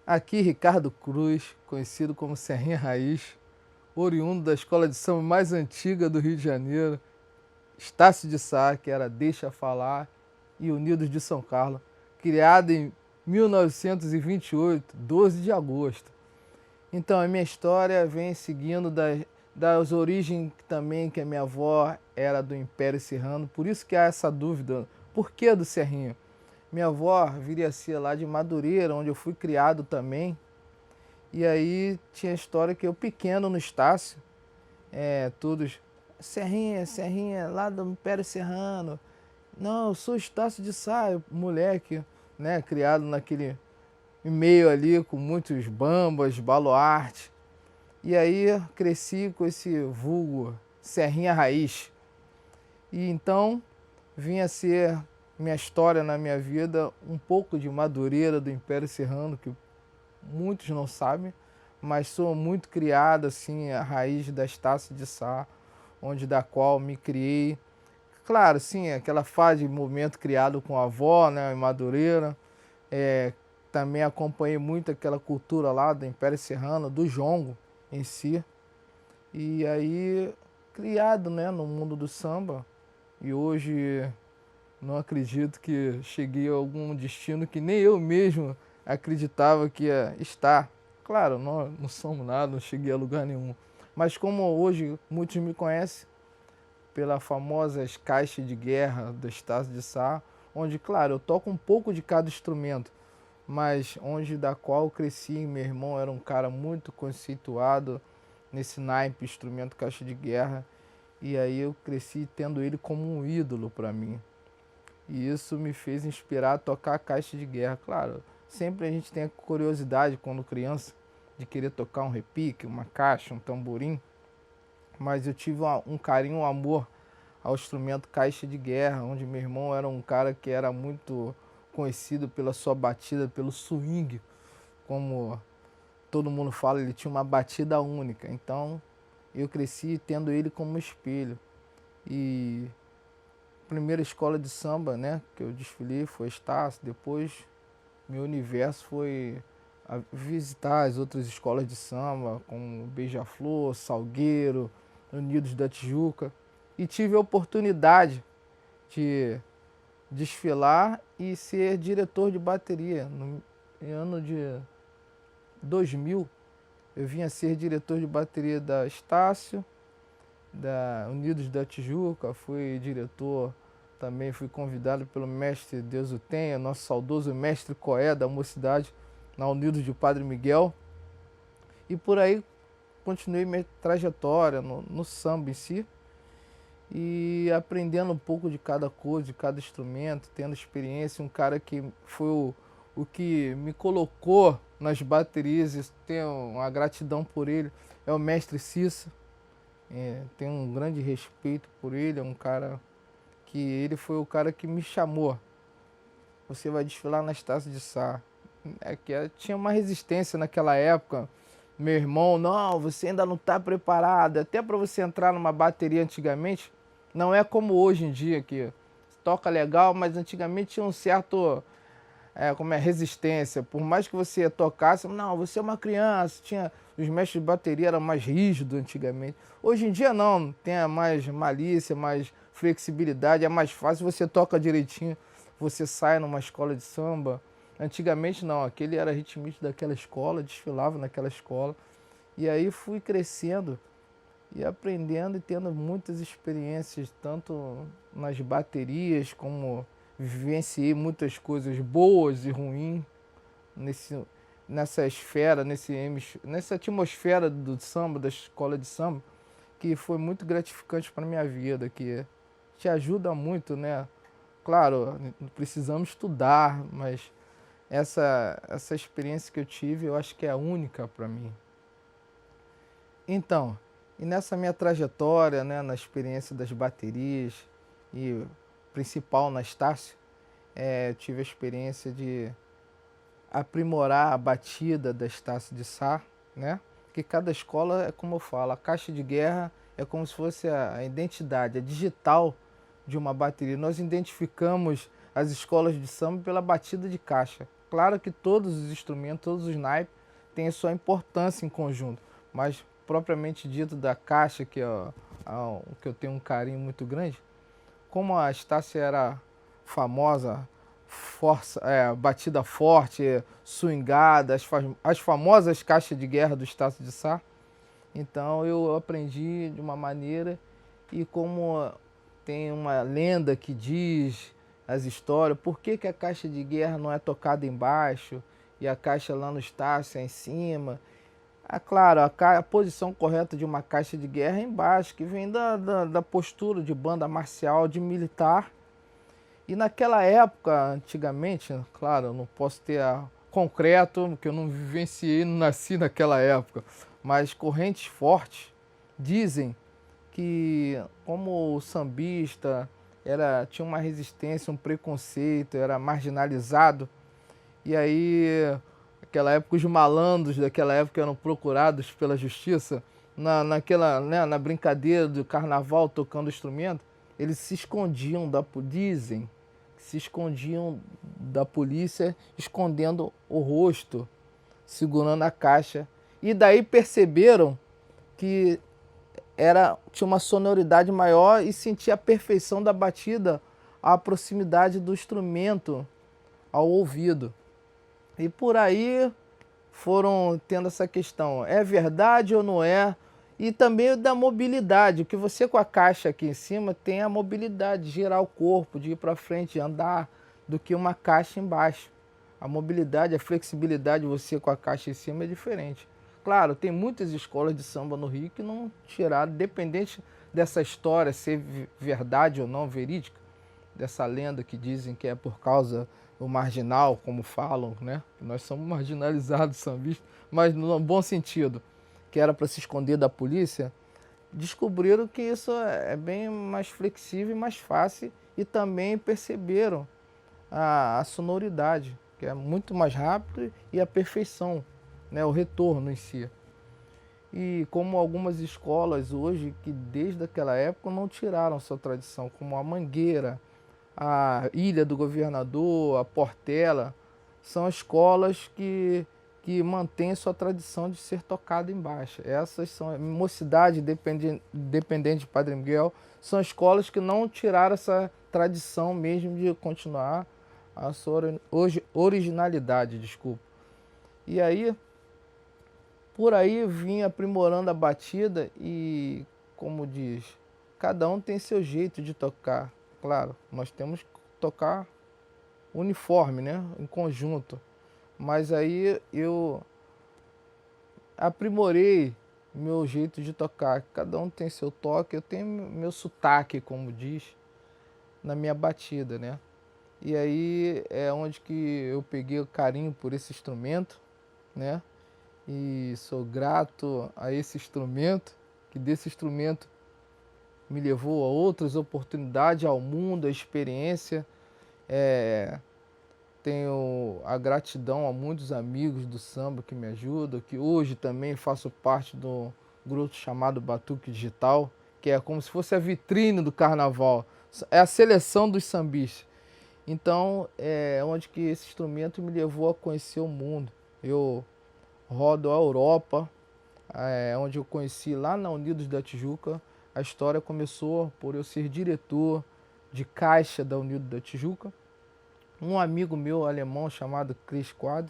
Aqui Ricardo Cruz, conhecido como Serrinha Raiz, oriundo da escola de samba mais antiga do Rio de Janeiro, Estácio de Sá, que era Deixa Falar, e Unidos de São Carlos, criado em 1928, 12 de agosto. Então, a minha história vem seguindo das origens também, que a minha avó era do Império Serrano, por isso que há essa dúvida, por que do Serrinha? Minha avó viria a ser lá de Madureira, onde eu fui criado também. E aí tinha a história que eu pequeno no Estácio, todos, Serrinha, Serrinha, lá do Império Serrano. Não, eu sou Estácio de Sá, moleque, né, criado naquele meio ali com muitos bambas, baluarte. E aí cresci com esse vulgo Serrinha Raiz. E então vinha a ser minha história na minha vida um pouco de Madureira do Império Serrano, que muitos não sabem, mas sou muito criado assim, a raiz da Estácio de Sá, onde da qual me criei. Claro, sim, aquela fase de momento criado com a avó, né, em Madureira. É, também acompanhei muito aquela cultura lá do Império Serrano, do jongo em si. E aí, criado, né, no mundo do samba. E hoje não acredito que cheguei a algum destino que nem eu mesmo acreditava que ia estar. Claro, não somos nada, não cheguei a lugar nenhum. Mas como hoje muitos me conhecem pelas famosas caixas de guerra do Estácio de Sá, onde, claro, eu toco um pouco de cada instrumento, mas onde da qual eu cresci, meu irmão era um cara muito conceituado nesse naipe instrumento caixa de guerra, e aí eu cresci tendo ele como um ídolo para mim. E isso me fez inspirar a tocar a caixa de guerra. Claro, sempre a gente tem a curiosidade quando criança de querer tocar um repique, uma caixa, um tamborim, mas eu tive um carinho, um amor ao instrumento caixa de guerra, onde meu irmão era um cara que era muito conhecido pela sua batida, pelo swing, como todo mundo fala, ele tinha uma batida única. Então eu cresci tendo ele como espelho. E a primeira escola de samba, né, que eu desfilei foi Estácio. Depois meu universo foi a visitar as outras escolas de samba, como Beija-Flor, Salgueiro, Unidos da Tijuca. E tive a oportunidade de desfilar e ser diretor de bateria. No ano de 2000, eu vim a ser diretor de bateria da Estácio, da Unidos da Tijuca, fui diretor, também fui convidado pelo mestre Deus o tenha, nosso saudoso mestre Coé da Mocidade, na Unidos de Padre Miguel. E por aí continuei minha trajetória no samba em si, e aprendendo um pouco de cada coisa, de cada instrumento, tendo experiência. Um cara que foi o que me colocou nas baterias, e tenho uma gratidão por ele, é o mestre Cissa. Tenho um grande respeito por ele, é um cara que ele foi o cara que me chamou. Você vai desfilar na Estácio de Sá. Tinha uma resistência naquela época. Meu irmão, não, você ainda não está preparado. Até para você entrar numa bateria antigamente, não é como hoje em dia, que toca legal, mas antigamente tinha um certo como é, resistência. Por mais que você tocasse, não, você é uma criança. Os mestres de bateria eram mais rígidos antigamente. Hoje em dia não, tem mais malícia, mais flexibilidade, é mais fácil, você toca direitinho, você sai numa escola de samba. Antigamente não, aquele era ritmista daquela escola, desfilava naquela escola. E aí fui crescendo e aprendendo e tendo muitas experiências, tanto nas baterias, como vivenciei muitas coisas boas e ruins nesse, nessa esfera, nessa atmosfera do samba, da escola de samba, que foi muito gratificante para a minha vida, que te ajuda muito, né? Claro, precisamos estudar, mas essa experiência que eu tive, eu acho que é a única para mim. Então, e nessa minha trajetória, né, na experiência das baterias e principal na Estácio, tive a experiência de aprimorar a batida da Estácio de Sá, né? Que cada escola é como eu falo, a caixa de guerra é como se fosse a identidade, a digital de uma bateria. Nós identificamos as escolas de samba pela batida de caixa. Claro que todos os instrumentos, todos os naipes têm a sua importância em conjunto, mas propriamente dito da caixa, que, que eu tenho um carinho muito grande, como a Estácio era famosa, batida forte, swingada, as famosas caixas de guerra do Estácio de Sá, então eu aprendi de uma maneira, e como tem uma lenda que diz as histórias, por que, que a caixa de guerra não é tocada embaixo e a caixa lá no Estácio é em cima? Claro, a posição correta de uma caixa de guerra é embaixo, que vem da postura de banda marcial, de militar. E naquela época, antigamente, claro, eu não posso ter concreto, porque eu não vivenciei, não nasci naquela época, mas correntes fortes dizem que como o sambista tinha uma resistência, um preconceito, era marginalizado, e aí naquela época os malandros daquela época eram procurados pela justiça, na brincadeira do carnaval tocando instrumento, eles se escondiam dizem que se escondiam da polícia, escondendo o rosto, segurando a caixa, e daí perceberam que tinha uma sonoridade maior e sentia a perfeição da batida, a proximidade do instrumento ao ouvido. E por aí foram tendo essa questão, é verdade ou não é? E também da mobilidade, que você com a caixa aqui em cima tem a mobilidade de girar o corpo, de ir para frente, de andar, do que uma caixa embaixo. A mobilidade, a flexibilidade, você com a caixa em cima é diferente. Claro, tem muitas escolas de samba no Rio que não tiraram, dependente dessa história ser verdade ou não, verídica, dessa lenda que dizem que é por causa do marginal, como falam, né? Nós somos marginalizados, sambistas, mas no bom sentido, que era para se esconder da polícia, descobriram que isso é bem mais flexível e mais fácil, e também perceberam a sonoridade, que é muito mais rápido, e a perfeição, né? O retorno em si. E como algumas escolas hoje, que desde aquela época não tiraram sua tradição, como a Mangueira, a Ilha do Governador, a Portela, são escolas que mantêm sua tradição de ser tocada em baixa. Essas são Mocidade, Dependente de Padre Miguel, são escolas que não tiraram essa tradição mesmo de continuar a sua originalidade, desculpa. E aí, por aí vim aprimorando a batida e, como diz, cada um tem seu jeito de tocar. Claro, nós temos que tocar uniforme, né? Em conjunto. Mas aí eu aprimorei meu jeito de tocar. Cada um tem seu toque, eu tenho meu sotaque, como diz, na minha batida, né? E aí é onde que eu peguei o carinho por esse instrumento, né? E sou grato a esse instrumento, que desse instrumento me levou a outras oportunidades, ao mundo, a experiência. Tenho a gratidão a muitos amigos do samba que me ajudam, que hoje também faço parte do grupo chamado Batuque Digital, que é como se fosse a vitrine do carnaval, é a seleção dos sambistas. Então, é onde que esse instrumento me levou a conhecer o mundo. Eu rodo a Europa, onde eu conheci lá na Unidos da Tijuca. A história começou por eu ser diretor de caixa da Unidos da Tijuca. Um amigo meu alemão chamado Chris Quad,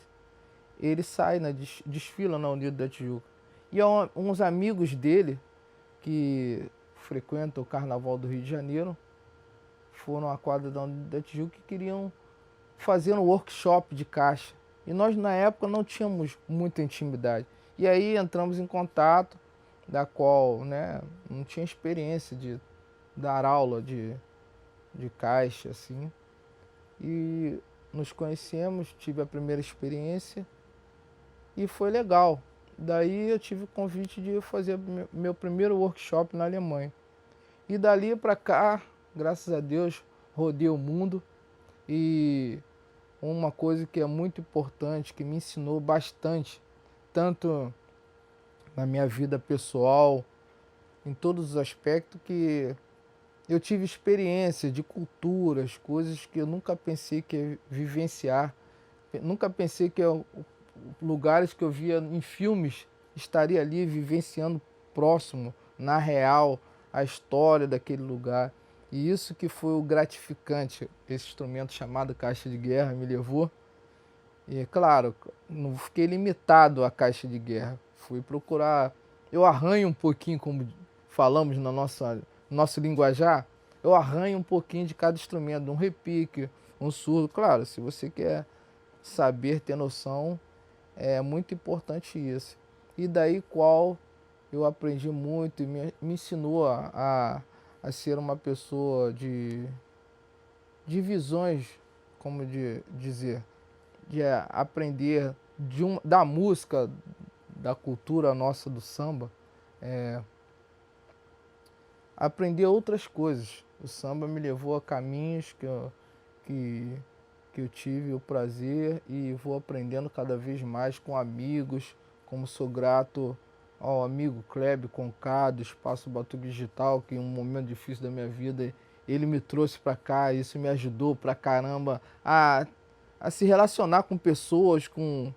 ele sai, desfila na Unidos da Tijuca. E uns amigos dele que frequentam o Carnaval do Rio de Janeiro foram à quadra da Unidos da Tijuca e queriam fazer um workshop de caixa. E nós na época não tínhamos muita intimidade. E aí entramos em contato, da qual, né, não tinha experiência de dar aula de caixa, assim. E nos conhecemos, tive a primeira experiência e foi legal. Daí eu tive o convite de fazer meu primeiro workshop na Alemanha. E dali para cá, graças a Deus, rodei o mundo. E uma coisa que é muito importante, que me ensinou bastante, tanto na minha vida pessoal, em todos os aspectos, que eu tive experiência de culturas, coisas que eu nunca pensei que ia vivenciar, Nunca pensei que lugares que eu via em filmes estaria ali vivenciando próximo, na real, a história daquele lugar. E isso que foi o gratificante, esse instrumento chamado caixa de guerra me levou. E claro, não fiquei limitado à caixa de guerra. Fui procurar. Eu arranho um pouquinho, como falamos no nosso linguajar, eu arranho um pouquinho de cada instrumento, um repique, um surdo. Claro, se você quer saber, ter noção, é muito importante isso. E daí qual eu aprendi muito e me ensinou a ser uma pessoa de visões, como dizer, de aprender da música, da cultura nossa do samba, aprender outras coisas. O samba me levou a caminhos que, que eu tive o prazer e vou aprendendo cada vez mais com amigos, como sou grato ao amigo Kleber Conká, do Espaço Batuque Digital, que em um momento difícil da minha vida ele me trouxe para cá, isso me ajudou pra caramba a se relacionar com pessoas, com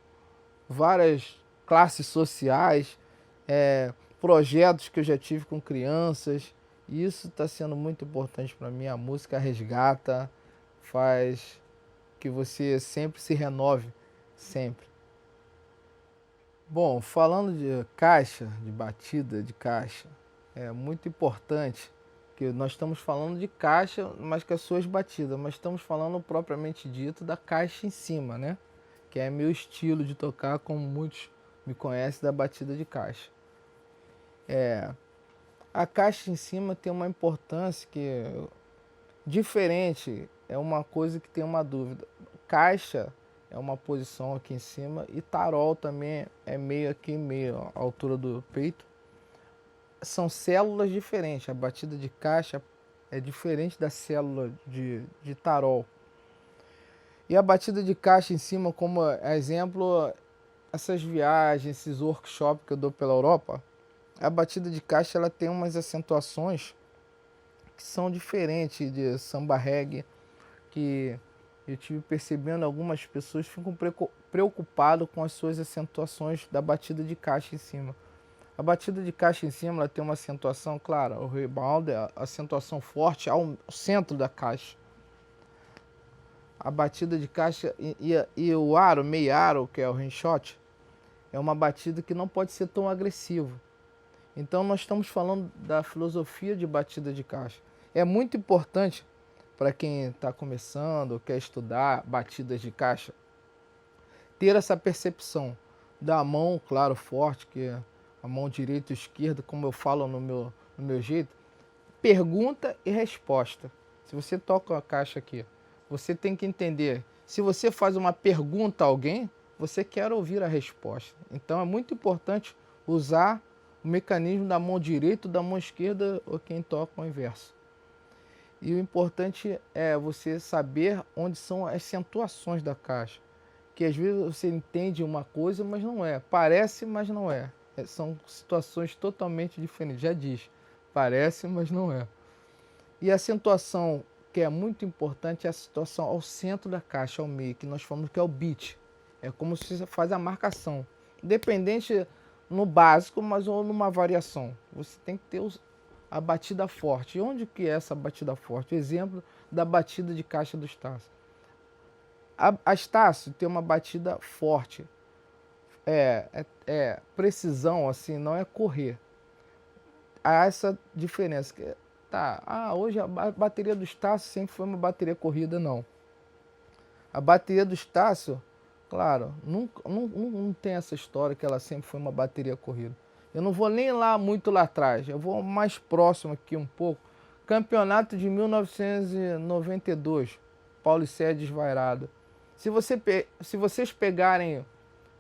várias classes sociais, projetos que eu já tive com crianças. E isso está sendo muito importante para mim. A música resgata, faz que você sempre se renove, sempre. Bom, falando de caixa, de batida de caixa, é muito importante que nós estamos falando de caixa, mas com as suas batidas, mas estamos falando propriamente dito da caixa em cima, né? Que é meu estilo de tocar, como muitos me conhecem, da batida de caixa. A caixa em cima tem uma importância que diferente, é uma coisa que tem uma dúvida. Caixa é uma posição aqui em cima e tarol também é meio aqui, meio à altura do peito. São células diferentes. A batida de caixa é diferente da célula de tarol. E a batida de caixa em cima, como exemplo, essas viagens, esses workshops que eu dou pela Europa, a batida de caixa ela tem umas acentuações que são diferentes de samba reggae, que eu tive percebendo algumas pessoas ficam preocupadas com as suas acentuações da batida de caixa em cima. A batida de caixa em cima ela tem uma acentuação, claro, o rebound é a acentuação forte ao centro da caixa. A batida de caixa e o aro, meio aro, que é o rimshot, é uma batida que não pode ser tão agressivo. Então nós estamos falando da filosofia de batida de caixa. É muito importante para quem está começando, quer estudar batidas de caixa, ter essa percepção da mão, claro, forte, que é a mão direita e esquerda, como eu falo no meu jeito, pergunta e resposta. Se você toca uma caixa aqui, você tem que entender, se você faz uma pergunta a alguém, você quer ouvir a resposta. Então é muito importante usar o mecanismo da mão direita ou da mão esquerda, ou quem toca o inverso. E o importante é você saber onde são as acentuações da caixa. Que às vezes você entende uma coisa, mas não é. Parece, mas não é. São situações totalmente diferentes. Já diz, parece, mas não é. E a acentuação que é muito importante é a situação ao centro da caixa, ao meio, que nós falamos que é o beat. É como se você faz a marcação. Independente no básico, mas ou numa variação. Você tem que ter a batida forte. E onde que é essa batida forte? Exemplo da batida de caixa do Estácio. A Estácio tem uma batida forte. Precisão, assim, não é correr. Há essa diferença. Hoje a bateria do Estácio sempre foi uma bateria corrida, não. A bateria do Estácio, claro, não tem essa história que ela sempre foi uma bateria corrida. Eu não vou nem muito lá atrás, eu vou mais próximo aqui um pouco. Campeonato de 1992, Paulicéia Desvairada. Se vocês pegarem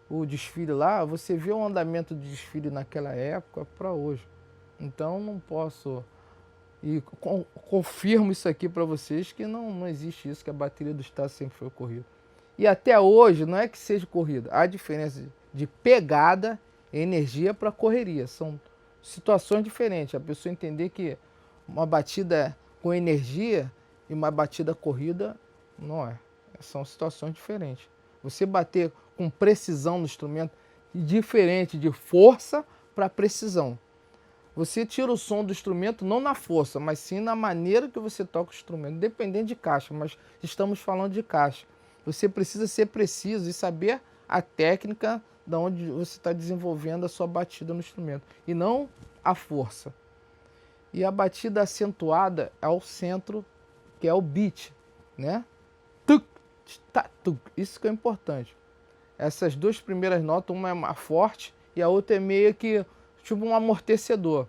o desfile lá, você vê o andamento do desfile naquela época para hoje. Então não posso... E confirmo isso aqui para vocês que não existe isso, que a bateria do Estácio sempre foi corrida. E até hoje não é que seja corrida, há diferença de pegada e energia para correria. São situações diferentes. A pessoa entender que uma batida com energia e uma batida corrida não é. São situações diferentes. Você bater com precisão no instrumento, diferente de força para precisão. Você tira o som do instrumento não na força, mas sim na maneira que você toca o instrumento, dependendo de caixa, mas estamos falando de caixa. Você precisa ser preciso e saber a técnica da onde você está desenvolvendo a sua batida no instrumento, e não a força. E a batida acentuada é o centro, que é o beat, né? Tuc, tá, tuc. Isso que é importante. Essas duas primeiras notas, uma é mais forte e a outra é meio que tipo um amortecedor.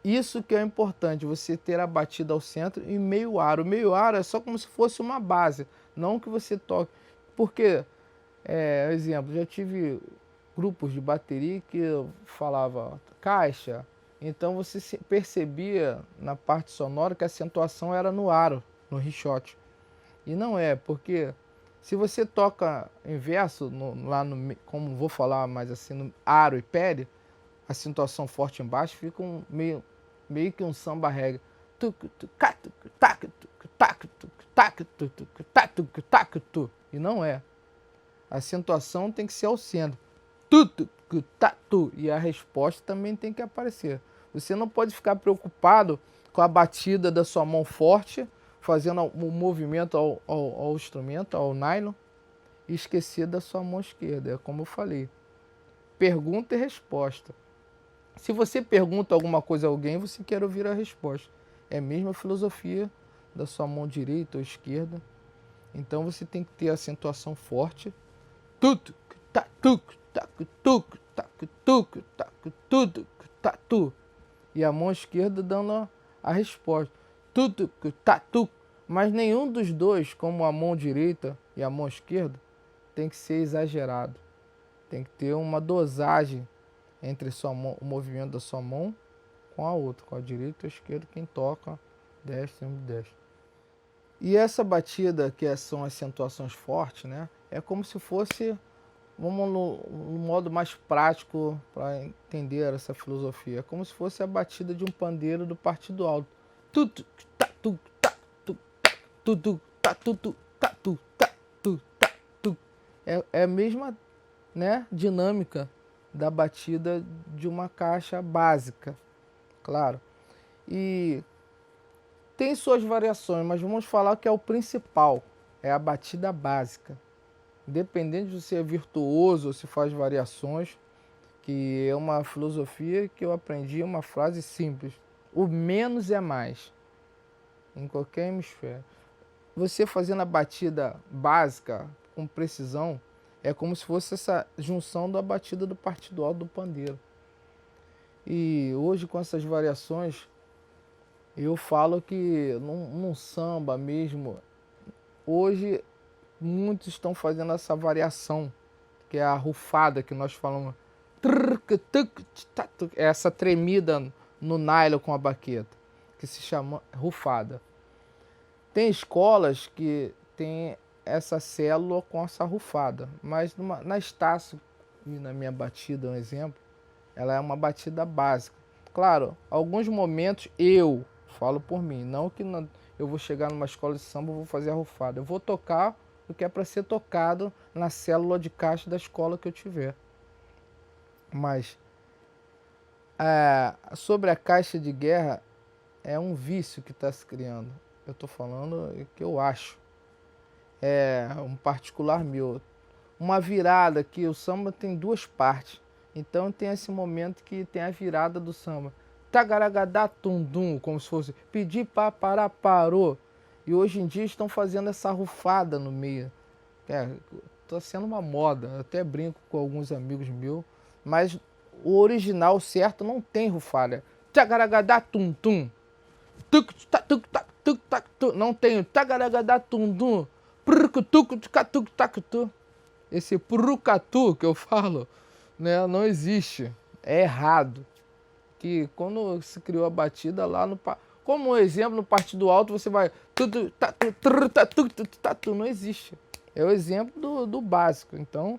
Isso que é importante, você ter a batida ao centro e meio aro. O meio aro é só como se fosse uma base, não que você toque. Porque, exemplo, já tive grupos de bateria que eu falava caixa, então você percebia na parte sonora que a acentuação era no aro, no rechote. E não é, porque se você toca inverso, lá no, como vou falar mais assim, no aro e pele, a acentuação forte embaixo fica meio que um samba reggae. E não é. A acentuação tem que ser ao centro. E a resposta também tem que aparecer. Você não pode ficar preocupado com a batida da sua mão forte, fazendo um movimento ao instrumento, ao nylon, e esquecer da sua mão esquerda. É como eu falei. Pergunta e resposta. Se você pergunta alguma coisa a alguém, você quer ouvir a resposta. É a mesma filosofia da sua mão direita ou esquerda. Então você tem que ter a acentuação forte. E a mão esquerda dando a resposta. Mas nenhum dos dois, como a mão direita e a mão esquerda, tem que ser exagerado. Tem que ter uma dosagem entre o movimento da sua mão com a outra, com a direita e a esquerda, quem toca destro e ambidestro. E essa batida, que são acentuações fortes, né? É como se fosse, vamos no modo mais prático para entender essa filosofia, é como se fosse a batida de um pandeiro do partido alto. É a mesma, né, dinâmica da batida de uma caixa básica, claro. E tem suas variações, mas vamos falar que é o principal, é a batida básica. Independente de se é virtuoso ou se faz variações, que é uma filosofia que eu aprendi, uma frase simples: o menos é mais, em qualquer hemisfério. Você fazendo a batida básica com precisão, é como se fosse essa junção da batida do partido alto do pandeiro. E hoje, com essas variações, eu falo que num samba mesmo, hoje muitos estão fazendo essa variação, que é a rufada que nós falamos. Essa tremida no nylon com a baqueta, que se chama rufada. Tem escolas que tem essa célula com essa rufada, mas na Estácio e na minha batida, um exemplo, ela é uma batida básica. Claro, alguns momentos eu falo por mim, não que eu vou chegar numa escola de samba e vou fazer a rufada. Eu vou tocar o que é para ser tocado na célula de caixa da escola que eu tiver. Mas sobre a caixa de guerra, é um vício que está se criando. Eu estou falando o que eu acho. É um particular meu. Uma virada que o samba tem duas partes. Então tem esse momento que tem a virada do samba. Tagaragadá tundum, como se fosse pedir para parar, parou. E hoje em dia estão fazendo essa rufada no meio. Está sendo uma moda, eu até brinco com alguns amigos meus, mas o original certo não tem rufada. Tagaragadá tum-tum. Não tem tagaragadá tum-tum. Esse prucatu que eu falo, né, não existe. É errado. Que quando se criou a batida lá no... Como exemplo, no partido alto você vai... Não existe. É o exemplo do básico. Então,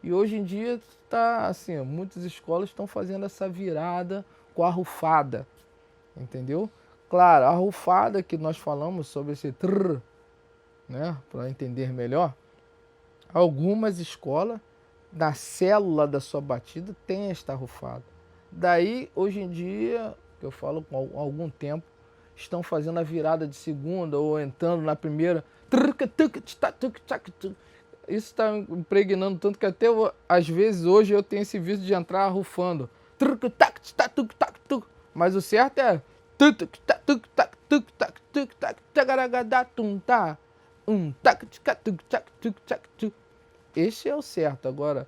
e hoje em dia tá assim, muitas escolas estão fazendo essa virada com a rufada, entendeu? Claro, a rufada que nós falamos sobre esse trrr, né, para entender melhor, algumas escolas, na célula da sua batida, tem esta rufada. Daí, hoje em dia, que eu falo com algum tempo, estão fazendo a virada de segunda ou entrando na primeira. Isso está impregnando tanto que até às vezes hoje eu tenho esse vício de entrar rufando. Mas o certo é. Esse é o certo. Agora,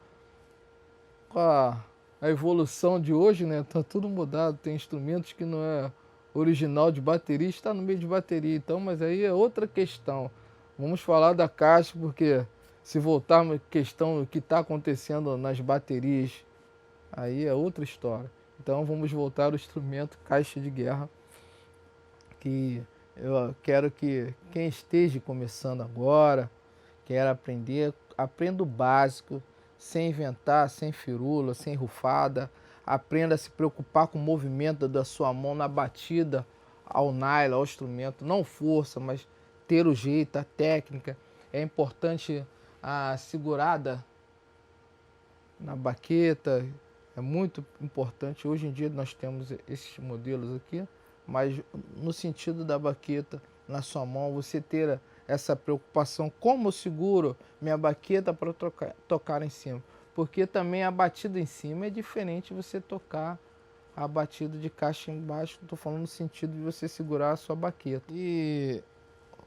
com a evolução de hoje, né? Tá tudo mudado. Tem instrumentos que não é original de bateria, está no meio de bateria. Então, mas aí é outra questão. Vamos falar da caixa, porque se voltarmos à questão do que está acontecendo nas baterias, aí é outra história. Então vamos voltar ao instrumento caixa de guerra, que eu quero que quem esteja começando agora, quer aprender, aprenda o básico, sem inventar, sem firula, sem rufada. Aprenda a se preocupar com o movimento da sua mão na batida ao nylon, ao instrumento. Não força, mas ter o jeito, a técnica. É importante a segurada na baqueta, é muito importante. Hoje em dia nós temos esses modelos aqui, mas no sentido da baqueta na sua mão, você ter essa preocupação, como eu seguro minha baqueta para tocar em cima. Porque também a batida em cima é diferente você tocar a batida de caixa embaixo. Estou falando no sentido de você segurar a sua baqueta. E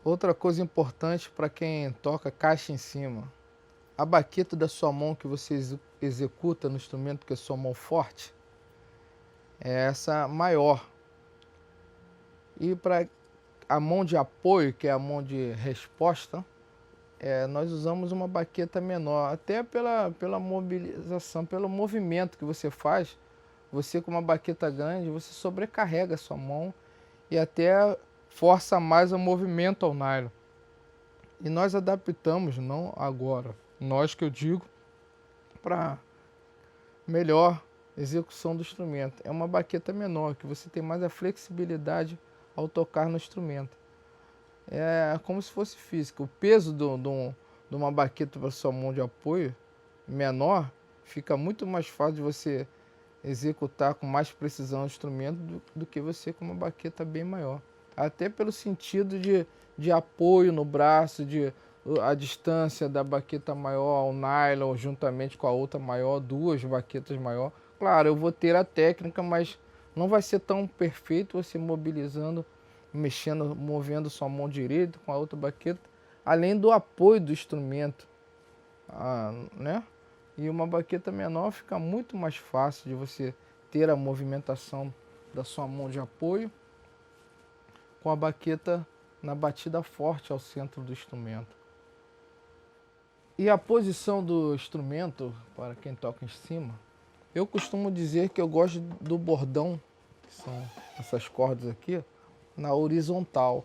outra coisa importante para quem toca caixa em cima, a baqueta da sua mão que você executa no instrumento, que é sua mão forte, é essa maior. E para a mão de apoio, que é a mão de resposta, nós usamos uma baqueta menor, até pela mobilização, pelo movimento que você faz. Você com uma baqueta grande, você sobrecarrega a sua mão e até força mais o movimento ao nylon. E nós adaptamos, não agora, nós que eu digo, para melhor execução do instrumento. É uma baqueta menor, que você tem mais a flexibilidade ao tocar no instrumento. É como se fosse física. O peso de uma baqueta para sua mão de apoio menor, fica muito mais fácil de você executar com mais precisão o instrumento do que você com uma baqueta bem maior. Até pelo sentido de apoio no braço, a distância da baqueta maior ao nylon, juntamente com a outra maior, duas baquetas maior. Claro, eu vou ter a técnica, mas não vai ser tão perfeito você mobilizando, mexendo, movendo sua mão direita com a outra baqueta, além do apoio do instrumento, né? E uma baqueta menor fica muito mais fácil de você ter a movimentação da sua mão de apoio com a baqueta na batida forte ao centro do instrumento. E a posição do instrumento, para quem toca em cima, eu costumo dizer que eu gosto do bordão, que são essas cordas aqui, na horizontal.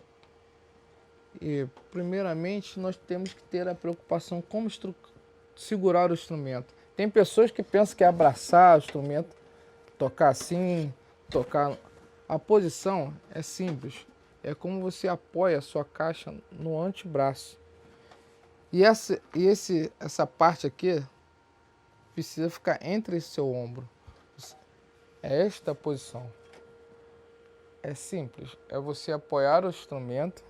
E primeiramente nós temos que ter a preocupação como segurar o instrumento. Tem pessoas que pensam que é abraçar o instrumento, tocar assim, tocar. A posição é simples. É como você apoia a sua caixa no antebraço. E essa parte aqui precisa ficar entre seu ombro. É esta a posição. É simples. É você apoiar o instrumento.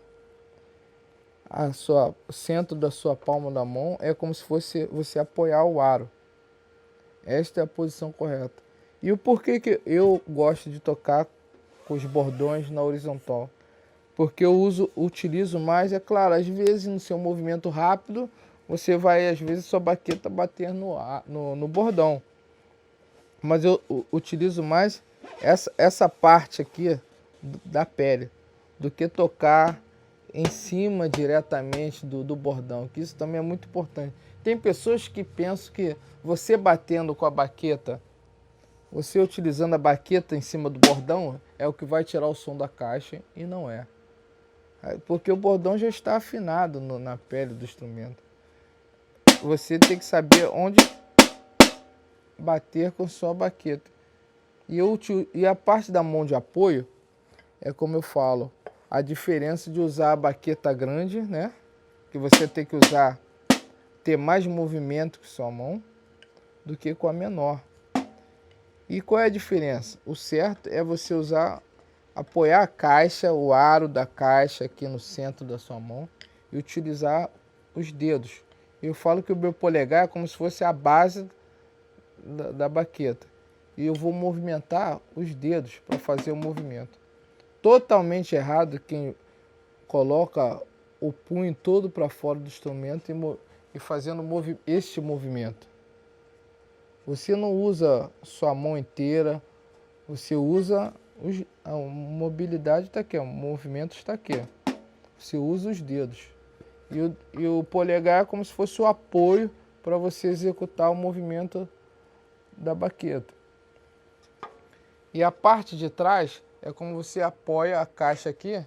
O centro da sua palma da mão é como se fosse você apoiar o aro. Esta é a posição correta. E o porquê que eu gosto de tocar com os bordões na horizontal? Porque eu utilizo mais, é claro, às vezes no seu movimento rápido, você vai, às vezes, sua baqueta bater no bordão. Mas eu utilizo mais essa parte aqui da pele, do que tocar em cima diretamente do bordão, que isso também é muito importante. Tem pessoas que pensam que você batendo com a baqueta, você utilizando a baqueta em cima do bordão, é o que vai tirar o som da caixa, e não é. Porque o bordão já está afinado na pele do instrumento. Você tem que saber onde bater com sua baqueta. E a parte da mão de apoio é como eu falo, a diferença de usar a baqueta grande, né? Que você tem que usar, ter mais movimento com sua mão do que com a menor. E qual é a diferença? O certo é você usar, apoiar a caixa, o aro da caixa aqui no centro da sua mão e utilizar os dedos. Eu falo que o meu polegar é como se fosse a base da baqueta. E eu vou movimentar os dedos para fazer o movimento. Totalmente errado quem coloca o punho todo para fora do instrumento e fazendo este movimento. Você não usa sua mão inteira, você usa a mobilidade está aqui, o movimento está aqui. Você usa os dedos. E o polegar é como se fosse o apoio para você executar o movimento da baqueta. E a parte de trás é como você apoia a caixa aqui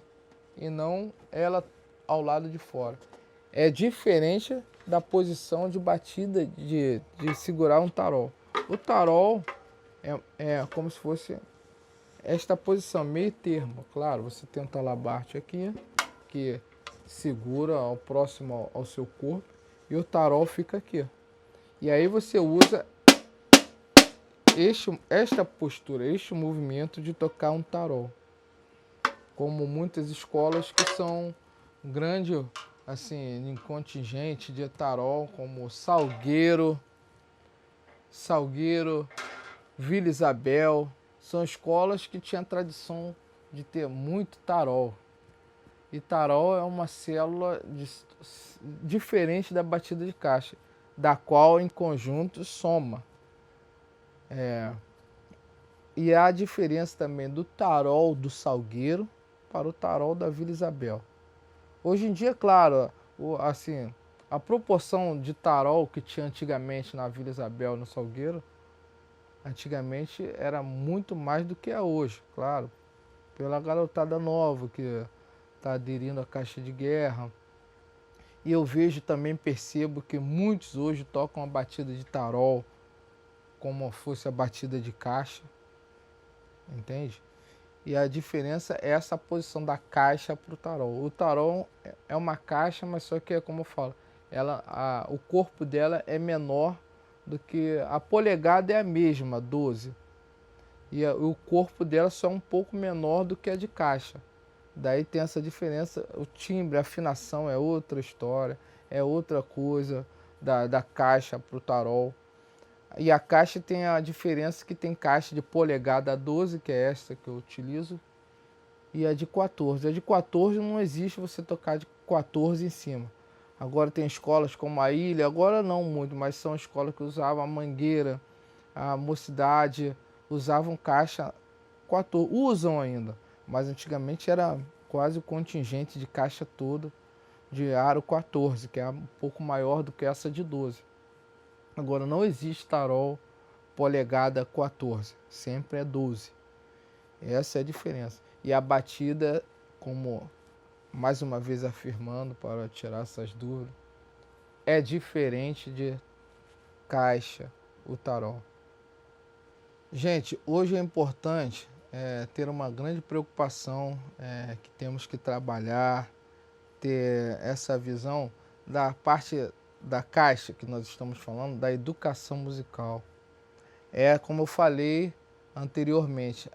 e não ela ao lado de fora. É diferente da posição de batida de segurar um tarol. O tarol é como se fosse esta posição, meio termo. Claro, você tem um talabarte aqui, que segura ao próximo ao seu corpo, e o tarol fica aqui. E aí você usa esta postura, este movimento de tocar um tarol. Como muitas escolas que são grande, assim, em contingente de tarol, como Salgueiro, Vila Isabel, são escolas que tinham tradição de ter muito tarol. E tarol é uma célula diferente da batida de caixa, da qual em conjunto soma. E há a diferença também do tarol do Salgueiro para o tarol da Vila Isabel. Hoje em dia, claro, assim, a proporção de tarol que tinha antigamente na Vila Isabel e no Salgueiro, antigamente era muito mais do que é hoje, claro, pela garotada nova que está aderindo à caixa de guerra. E eu vejo também, percebo que muitos hoje tocam a batida de tarol como fosse a batida de caixa, entende? E a diferença é essa posição da caixa para o tarol. O tarol é uma caixa, mas só que é como eu falo, o corpo dela é menor do que a polegada, é a mesma, 12. E o corpo dela só é um pouco menor do que a de caixa. Daí tem essa diferença, o timbre, a afinação é outra história, é outra coisa da caixa para o tarol. E a caixa tem a diferença que tem caixa de polegada 12, que é esta que eu utilizo, e a de 14. A de 14 não existe você tocar de 14 em cima. Agora tem escolas como a Ilha, agora não muito, mas são escolas que usavam a Mangueira, a Mocidade, usavam caixa 14, usam ainda, mas antigamente era quase o contingente de caixa toda de aro 14, que é um pouco maior do que essa de 12. Agora não existe tarol polegada 14, sempre é 12. Essa é a diferença. E a batida, como mais uma vez afirmando para tirar essas dúvidas, é diferente de caixa, o tarol. Gente, hoje é importante ter uma grande preocupação que temos que trabalhar, ter essa visão da parte da caixa que nós estamos falando, da educação musical. É como eu falei anteriormente,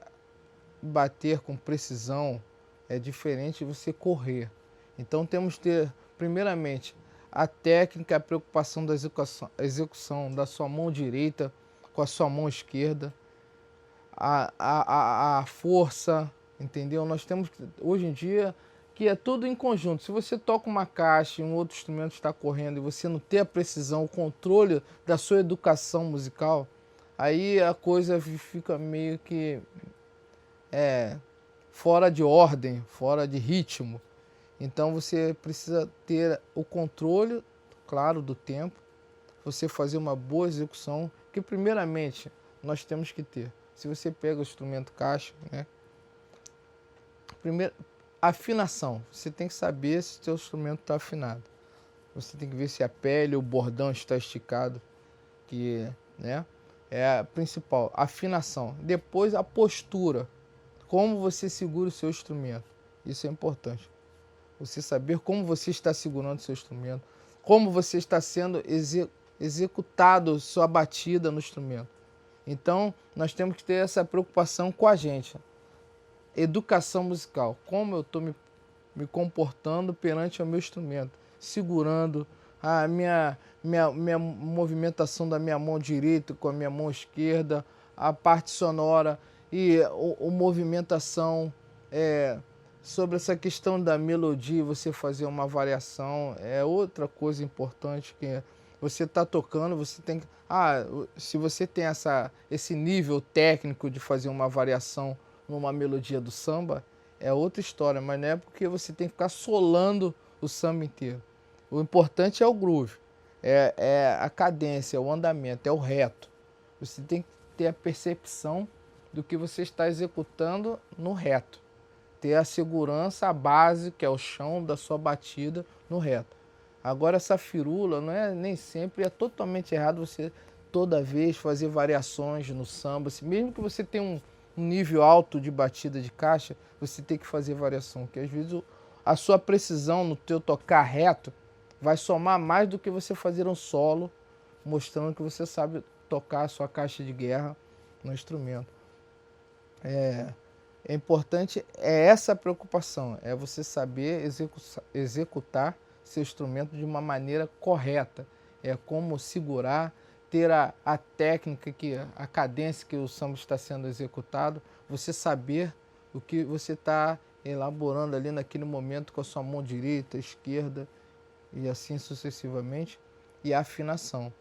bater com precisão é diferente de você correr. Então temos que ter, primeiramente, a técnica, a preocupação da execução da sua mão direita com a sua mão esquerda, a força, entendeu? Nós temos, hoje em dia, que é tudo em conjunto. Se você toca uma caixa e um outro instrumento está correndo e você não tem a precisão, o controle da sua educação musical, aí a coisa fica meio que fora de ordem, fora de ritmo. Então você precisa ter o controle, claro, do tempo, você fazer uma boa execução, que primeiramente nós temos que ter. Se você pega o instrumento caixa, né? Primeiro, afinação. Você tem que saber se o seu instrumento está afinado. Você tem que ver se a pele, o bordão está esticado, que, né, é a principal. Afinação. Depois a postura. como você segura o seu instrumento. Isso é importante. Você saber como você está segurando o seu instrumento, como você está sendo executado sua batida no instrumento. Então, nós temos que ter essa preocupação com a gente. Educação musical. Como eu estou me comportando perante o meu instrumento, segurando a minha movimentação da minha mão direita com a minha mão esquerda, a parte sonora e a movimentação sobre essa questão da melodia, você fazer uma variação é outra coisa importante que você está tocando, você tem que... se você tem esse nível técnico de fazer uma variação numa melodia do samba, é outra história, mas não é porque você tem que ficar solando o samba inteiro. O importante é o groove, é a cadência, é o andamento, é o reto. Você tem que ter a percepção do que você está executando no reto. Ter a segurança, a base, que é o chão da sua batida no reto. Agora essa firula não é nem sempre, é totalmente errado você toda vez fazer variações no samba. Mesmo que você tenha um nível alto de batida de caixa, você tem que fazer variação, porque às vezes a sua precisão no teu tocar reto vai somar mais do que você fazer um solo, mostrando que você sabe tocar a sua caixa de guerra no instrumento. É importante essa preocupação, é você saber executar seu instrumento de uma maneira correta, é como segurar, ter a técnica, a cadência que o samba está sendo executado, você saber o que você está elaborando ali naquele momento com a sua mão direita, esquerda e assim sucessivamente, e a afinação.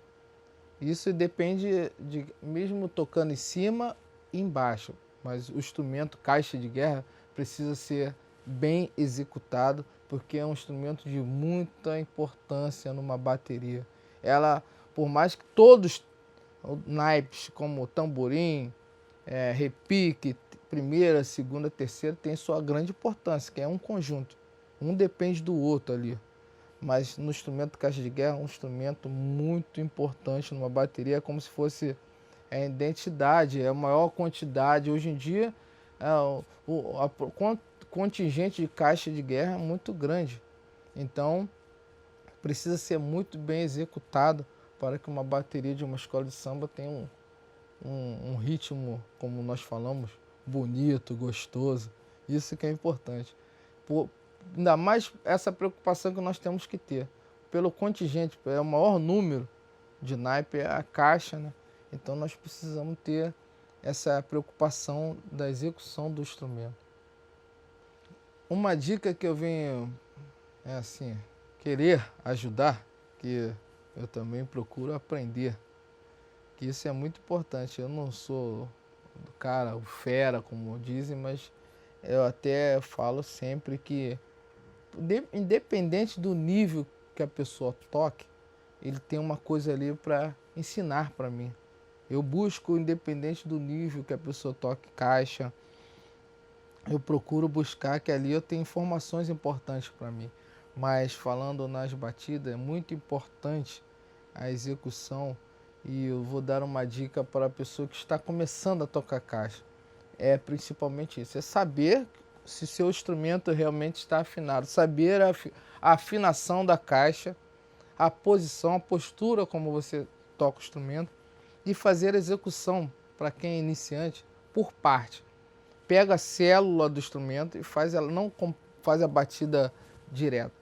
Isso depende de, mesmo tocando em cima e embaixo, mas o instrumento caixa de guerra precisa ser bem executado, porque é um instrumento de muita importância numa bateria. Ela, por mais que todos os naipes, como tamborim, repique, primeira, segunda, terceira, tem sua grande importância, que é um conjunto. Um depende do outro ali. Mas no instrumento caixa de guerra é um instrumento muito importante numa bateria, é como se fosse a identidade, é a maior quantidade. Hoje em dia, a contingente de caixa de guerra é muito grande. Então, precisa ser muito bem executado para que uma bateria de uma escola de samba tenha um ritmo, como nós falamos, bonito, gostoso. Isso que é importante. Ainda mais essa preocupação que nós temos que ter. Pelo contingente, é o maior número de naipe, é a caixa, né? Então nós precisamos ter essa preocupação da execução do instrumento. Uma dica que eu venho, querer ajudar, que eu também procuro aprender, que isso é muito importante. Eu não sou do cara, o fera, como dizem, mas eu até falo sempre que, independente do nível que a pessoa toque, ele tem uma coisa ali para ensinar para mim. Eu busco, independente do nível que a pessoa toque caixa, eu procuro buscar que ali eu tenho informações importantes para mim. Mas falando nas batidas, é muito importante a execução, e eu vou dar uma dica para a pessoa que está começando a tocar caixa. É principalmente isso, é saber se seu instrumento realmente está afinado, saber a afinação da caixa, a posição, a postura como você toca o instrumento, e fazer a execução, para quem é iniciante, por parte. Pega a célula do instrumento e faz ela, não faz a batida direta.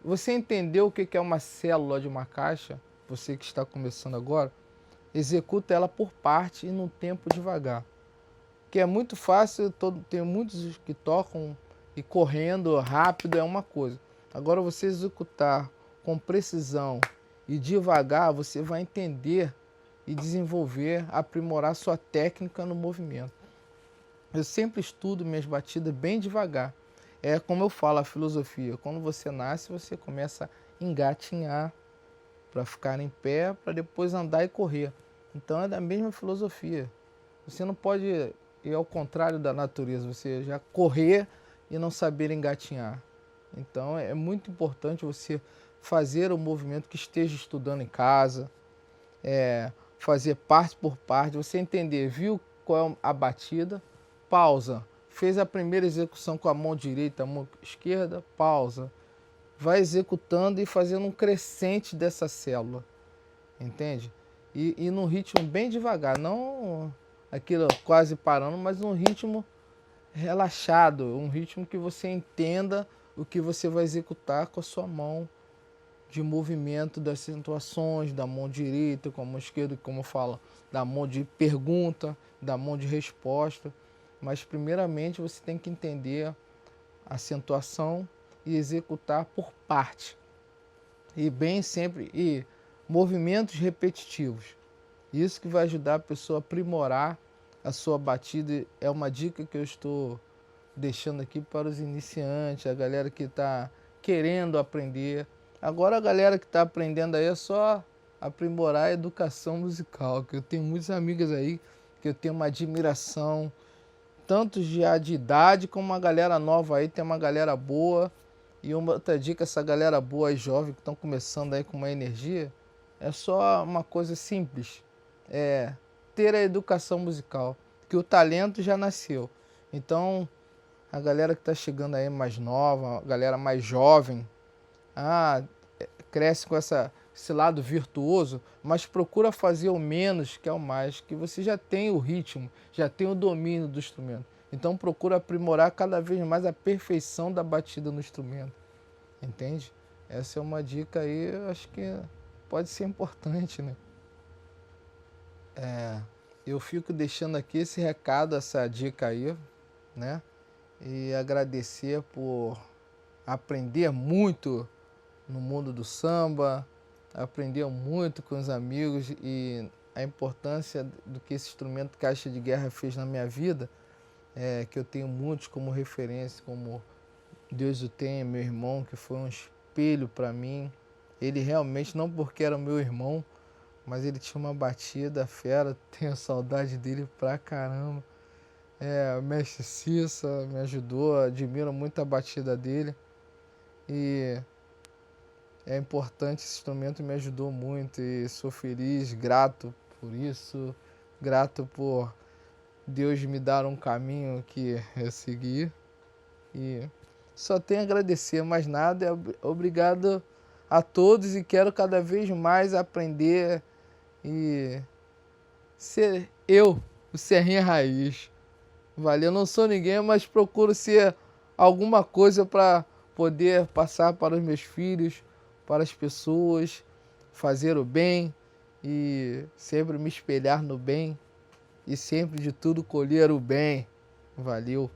Você entendeu o que é uma célula de uma caixa? Você que está começando agora, executa ela por parte e num tempo devagar. Que é muito fácil, tem muitos que tocam e correndo rápido é uma coisa. Agora você executar com precisão e devagar, você vai entender e desenvolver, aprimorar sua técnica no movimento. Eu sempre estudo minhas batidas bem devagar. É como eu falo, a filosofia. Quando você nasce, você começa a engatinhar para ficar em pé, para depois andar e correr. Então é da mesma filosofia. Você não pode ir ao contrário da natureza, você já correr e não saber engatinhar. Então é muito importante você fazer o movimento que esteja estudando em casa, fazer parte por parte, você entender, viu qual é a batida, pausa, fez a primeira execução com a mão direita, a mão esquerda, pausa. Vai executando e fazendo um crescente dessa célula, entende? E num ritmo bem devagar, não aquilo quase parando, mas num ritmo relaxado, um ritmo que você entenda o que você vai executar com a sua mão, de movimento das acentuações, da mão direita com a mão esquerda, como eu falo, da mão de pergunta, da mão de resposta. Mas primeiramente você tem que entender a acentuação e executar por parte. E bem sempre, e movimentos repetitivos. Isso que vai ajudar a pessoa a aprimorar a sua batida. É uma dica que eu estou deixando aqui para os iniciantes, a galera que está querendo aprender. Agora a galera que está aprendendo aí é só aprimorar a educação musical, que eu tenho muitas amigas aí que eu tenho uma admiração, tanto já de idade como uma galera nova aí, tem uma galera boa. E uma outra dica, essa galera boa e jovem que estão começando aí com uma energia, é só uma coisa simples, é ter a educação musical, que o talento já nasceu. Então, a galera que está chegando aí mais nova, a galera mais jovem, cresce com esse lado virtuoso, mas procura fazer o menos, que é o mais, que você já tem o ritmo, já tem o domínio do instrumento. Então procura aprimorar cada vez mais a perfeição da batida no instrumento, entende? Essa é uma dica aí, eu acho que pode ser importante, né? Eu fico deixando aqui esse recado, essa dica aí, né? E agradecer por aprender muito no mundo do samba, aprender muito com os amigos e a importância do que esse instrumento caixa de guerra fez na minha vida, que eu tenho muitos como referência, como Deus o tenha, meu irmão, que foi um espelho para mim. Ele realmente, não porque era meu irmão, mas ele tinha uma batida fera, tenho saudade dele pra caramba. O mestre Cissa me ajudou, admiro muito a batida dele. E é importante, esse instrumento me ajudou muito e sou feliz, grato por isso, grato por Deus me dar um caminho que eu segui. E só tenho a agradecer, mais nada. Obrigado a todos e quero cada vez mais aprender e ser eu, o Serrinha Raiz. Valeu, não sou ninguém, mas procuro ser alguma coisa para poder passar para os meus filhos, para as pessoas, fazer o bem e sempre me espelhar no bem e sempre de tudo colher o bem. Valeu.